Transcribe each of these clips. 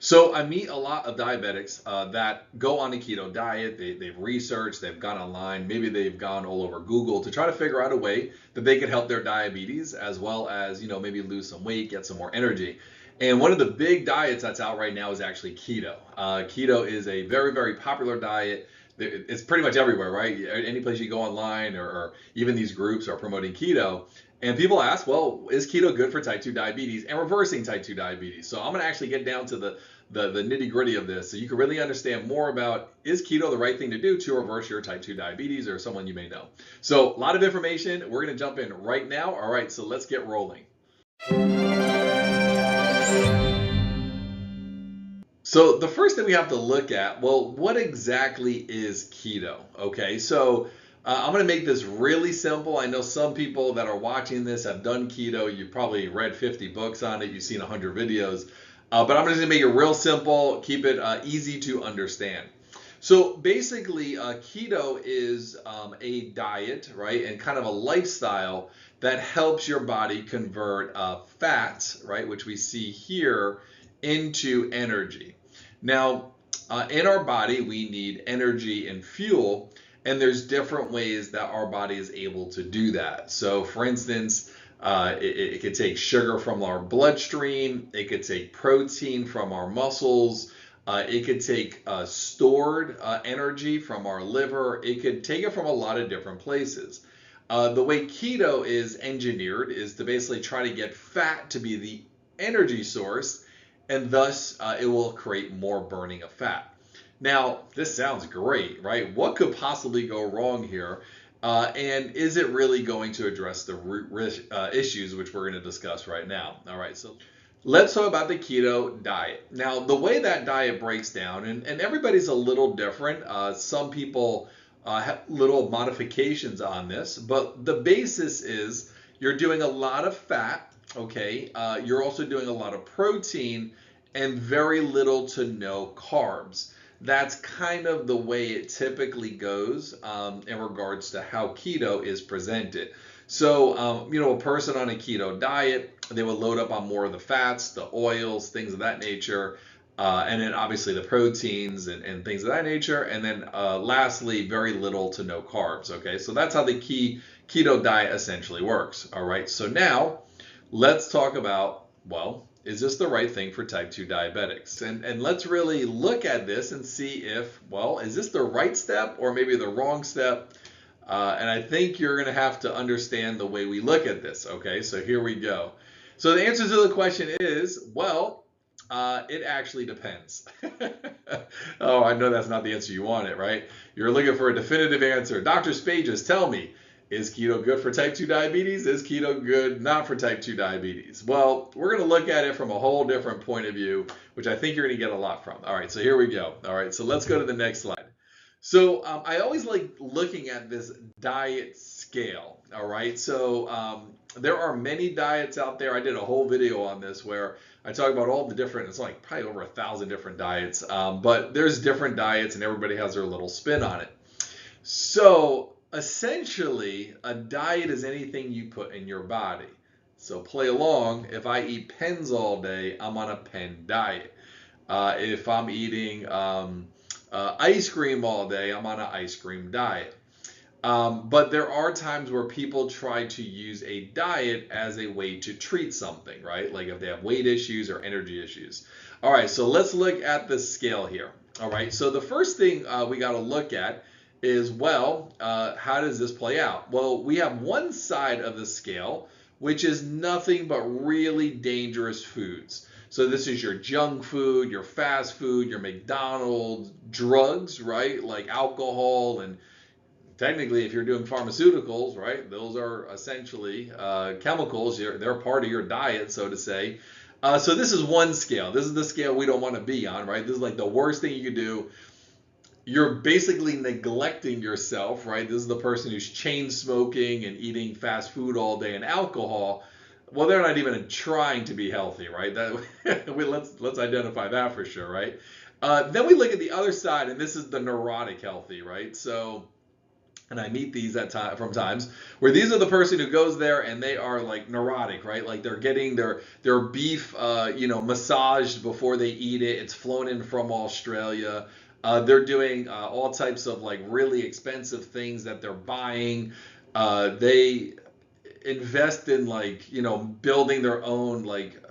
So I meet a lot of diabetics that go on a keto diet. They've researched, they've gone online, maybe they've gone all over Google to try to figure out a way that they could help their diabetes as well as, maybe lose some weight, get some more energy. And one of the big diets that's out right now is actually keto. Keto is a very, very popular diet. It's pretty much everywhere, right? Any place you go online or even these groups are promoting keto. And people ask, well, is keto good for type 2 diabetes and reversing type 2 diabetes? So I'm going to actually get down to the nitty gritty of this so you can really understand more about, is keto the right thing to do to reverse your type 2 diabetes or someone you may know. So a lot of information. We're going to jump in right now. All right, so let's get rolling. So the first thing we have to look at, well, what exactly is keto? Okay, so I'm going to make this really simple. I know some people that are watching this have done keto. You've probably read 50 books on it. You've seen 100 videos. But I'm just going to make it real simple, keep it easy to understand. So basically, keto is a diet, right, and kind of a lifestyle that helps your body convert fats, right, which we see here, into energy. Now, in our body, we need energy and fuel, and there's different ways that our body is able to do that. So, for instance, it could take sugar from our bloodstream, it could take protein from our muscles, it could take stored energy from our liver, it could take it from a lot of different places. The way keto is engineered is to basically try to get fat to be the energy source, and thus it will create more burning of fat. Now, this sounds great, right? What could possibly go wrong here? And is it really going to address the root issues, which we're going to discuss right now? All right, so let's talk about the keto diet. Now, the way that diet breaks down, and everybody's a little different. Some people have little modifications on this, but the basis is you're doing a lot of fat, okay? You're also doing a lot of protein and very little to no carbs. That's kind of the way it typically goes in regards to how keto is presented. So, a person on a keto diet, they will load up on more of the fats, the oils, things of that nature, and then obviously the proteins and things of that nature. And then lastly, very little to no carbs. Okay, so that's how the keto diet essentially works. All right, so now let's talk about, well, is this the right thing for type 2 diabetics? And let's really look at this and see if, well, is this the right step or maybe the wrong step? And I think you're going to have to understand the way we look at this. Okay, so here we go. So the answer to the question is, well, it actually depends. Oh, I know that's not the answer you wanted, right? You're looking for a definitive answer. Dr. Spages, tell me, is keto good for type 2 diabetes? Is keto good not for type 2 diabetes? Well, we're going to look at it from a whole different point of view, which I think you're going to get a lot from. All right, so here we go. All right, so let's go to the next slide. So I always like looking at this diet scale. All right, so there are many diets out there. I did a whole video on this where I talk about all the different, it's like probably over 1,000 different diets, but there's different diets and everybody has their little spin on it. So essentially, a diet is anything you put in your body. So play along. If I eat pens all day, I'm on a pen diet. If I'm eating ice cream all day, I'm on an ice cream diet. But there are times where people try to use a diet as a way to treat something, right? Like if they have weight issues or energy issues. All right, so let's look at the scale here. All right, so the first thing we got to look at is, well, how does this play out? Well, we have one side of the scale, which is nothing but really dangerous foods. So this is your junk food, your fast food, your McDonald's, drugs, right? Like alcohol, and technically if you're doing pharmaceuticals, right? Those are essentially chemicals. They're part of your diet, so to say. So this is one scale. This is the scale we don't want to be on, right? This is like the worst thing you could do. You're basically neglecting yourself, right? This is the person who's chain smoking and eating fast food all day and alcohol. Well, they're not even trying to be healthy, right? Let's identify that for sure, right? Then we look at the other side, and this is the neurotic healthy, right? So and I meet these from times where these are the person who goes there and they are like neurotic, right? Like they're getting their beef, massaged before they eat it. It's flown in from Australia. They're doing all types of like really expensive things that they're buying. They invest in like building their own like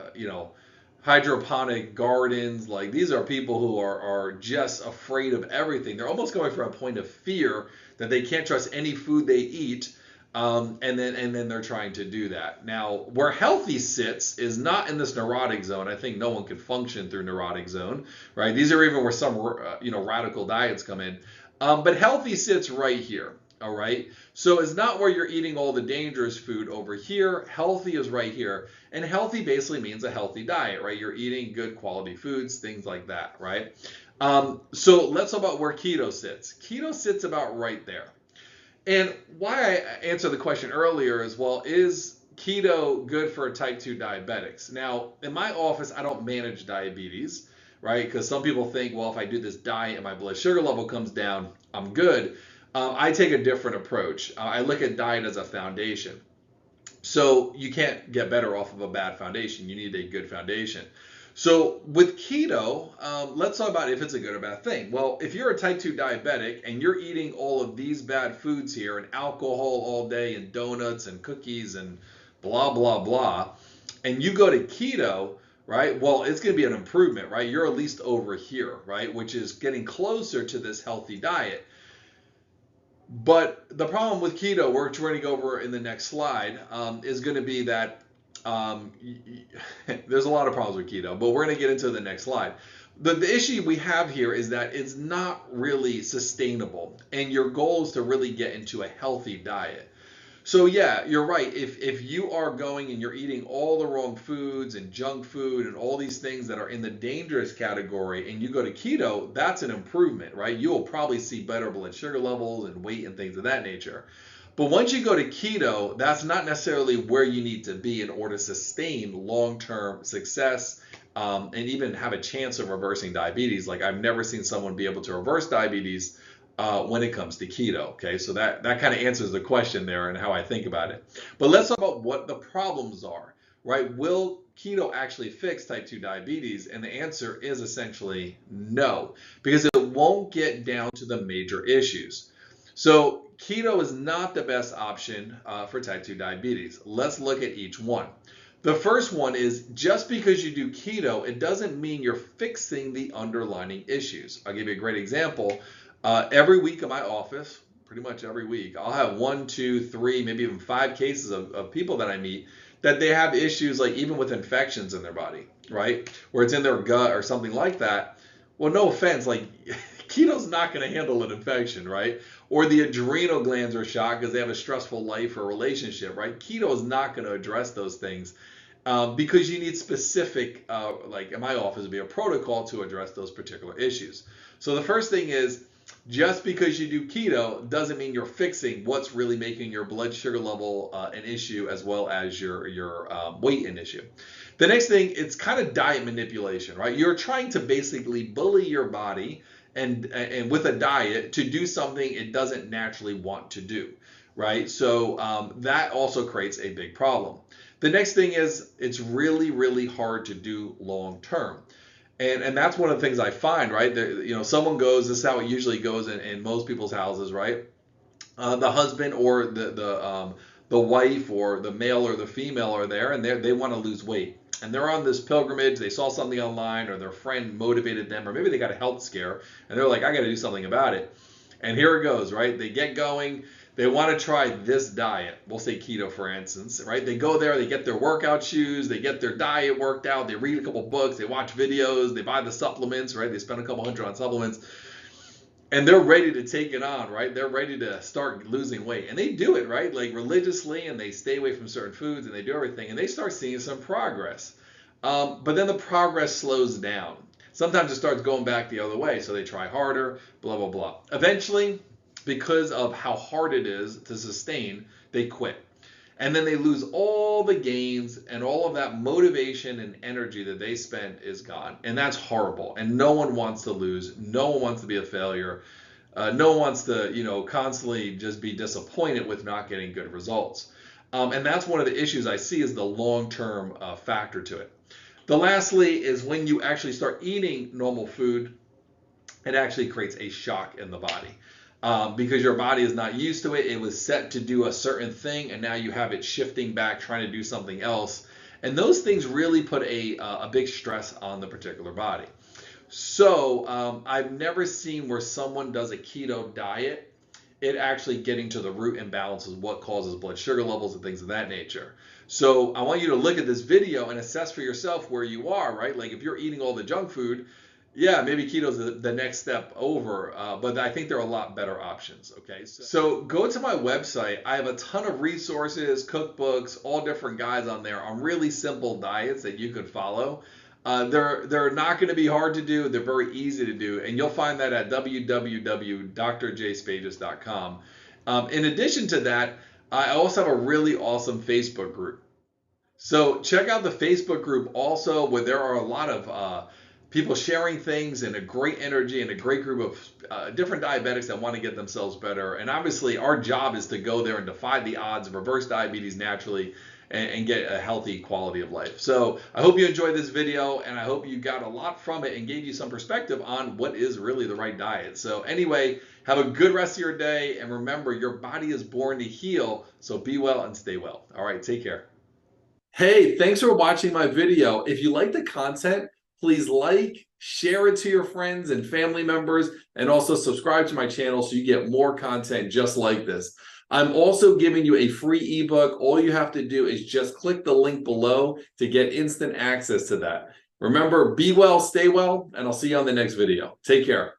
hydroponic gardens. Like these are people who are just afraid of everything. They're almost going from a point of fear that they can't trust any food they eat. And then they're trying to do that. Now, where healthy sits is not in this neurotic zone. I think no one could function through neurotic zone, right? These are even where some radical diets come in. But healthy sits right here. All right. So it's not where you're eating all the dangerous food over here. Healthy is right here. And healthy basically means a healthy diet, right? You're eating good quality foods, things like that, right? So let's talk about where keto sits. Keto sits about right there. And why I answered the question earlier is, well, is keto good for type 2 diabetics? Now, in my office, I don't manage diabetes, right? Because some people think, well, if I do this diet and my blood sugar level comes down, I'm good. I take a different approach. I look at diet as a foundation. So you can't get better off of a bad foundation. You need a good foundation. So with keto, let's talk about if it's a good or bad thing. Well, if you're a type 2 diabetic and you're eating all of these bad foods here and alcohol all day and donuts and cookies and blah, blah, blah, and you go to keto, right? Well, it's going to be an improvement, right? You're at least over here, right? Which is getting closer to this healthy diet. But the problem with keto, which we're going to go over in the next slide, is going to be that there's a lot of problems with keto, but we're going to get into the next slide. The issue we have here is that it's not really sustainable, and your goal is to really get into a healthy diet. So yeah, you're right. If you are going and you're eating all the wrong foods and junk food and all these things that are in the dangerous category and you go to keto, that's an improvement, right? You'll probably see better blood sugar levels and weight and things of that nature. But once you go to keto, that's not necessarily where you need to be in order to sustain long-term success, and even have a chance of reversing diabetes. Like I've never seen someone be able to reverse diabetes when it comes to keto. Okay, so that kind of answers the question there and how I think about it. But let's talk about what the problems are, right? Will keto actually fix type 2 diabetes? And the answer is essentially no, because it won't get down to the major issues. So keto is not the best option for type 2 diabetes. Let's look at each one. The first one is just because you do keto, it doesn't mean you're fixing the underlying issues. I'll give you a great example. Every week in my office, pretty much every week, I'll have 1, 2, 3, maybe even 5 cases of people that I meet that they have issues like even with infections in their body, right? Where it's in their gut or something like that. Well, no offense, like keto's not going to handle an infection, right? Or the adrenal glands are shot because they have a stressful life or relationship, right? Keto is not going to address those things. Because you need specific, like in my office, would be a protocol to address those particular issues. So the first thing is, just because you do keto doesn't mean you're fixing what's really making your blood sugar level an issue, as well as your weight an issue. The next thing, it's kind of diet manipulation, right? You're trying to basically bully your body and with a diet to do something it doesn't naturally want to do, right? So that also creates a big problem. The next thing is it's really, really hard to do long term. And that's one of the things I find, right? Someone goes, this is how it usually goes in most people's houses, right? The husband or the wife or the male or the female are there, and they want to lose weight. And they're on this pilgrimage. They saw something online, or their friend motivated them, or maybe they got a health scare, and they're like, I got to do something about it. And here it goes, right? They get going. They want to try this diet. We'll say keto, for instance, right? They go there, they get their workout shoes, they get their diet worked out, they read a couple books, they watch videos, they buy the supplements, right? They spend a couple hundred on supplements, and they're ready to take it on, right? They're ready to start losing weight. And they do it, right? Like religiously, and they stay away from certain foods, and they do everything, and they start seeing some progress. But then the progress slows down. Sometimes it starts going back the other way, so they try harder, blah, blah, blah. Eventually, because of how hard it is to sustain, they quit. And then they lose all the gains, and all of that motivation and energy that they spent is gone. And that's horrible. And no one wants to lose. No one wants to be a failure. No one wants to, constantly just be disappointed with not getting good results. And that's one of the issues I see is the long-term factor to it. The lastly is when you actually start eating normal food, it actually creates a shock in the body. Because your body is not used to it. It was set to do a certain thing, and now you have it shifting back, trying to do something else. And those things really put a big stress on the particular body. So I've never seen where someone does a keto diet, it actually getting to the root imbalances, what causes blood sugar levels and things of that nature. So I want you to look at this video and assess for yourself where you are, right? Like if you're eating all the junk food, yeah, maybe keto's the next step over, but I think there are a lot better options. Okay, so go to my website. I have a ton of resources, cookbooks, all different guides on there on really simple diets that you could follow. They're not going to be hard to do. They're very easy to do, and you'll find that at www.drjspages.com. In addition to that, I also have a really awesome Facebook group. So check out the Facebook group also, where there are a lot of people sharing things and a great energy and a great group of different diabetics that want to get themselves better. And obviously, our job is to go there and defy the odds, reverse diabetes naturally, and get a healthy quality of life. So I hope you enjoyed this video, and I hope you got a lot from it and gave you some perspective on what is really the right diet. So anyway, have a good rest of your day, and remember, your body is born to heal, so be well and stay well. All right, take care. Hey, thanks for watching my video. If you like the content, please like, share it to your friends and family members, and also subscribe to my channel so you get more content just like this. I'm also giving you a free ebook. All you have to do is just click the link below to get instant access to that. Remember, be well, stay well, and I'll see you on the next video. Take care.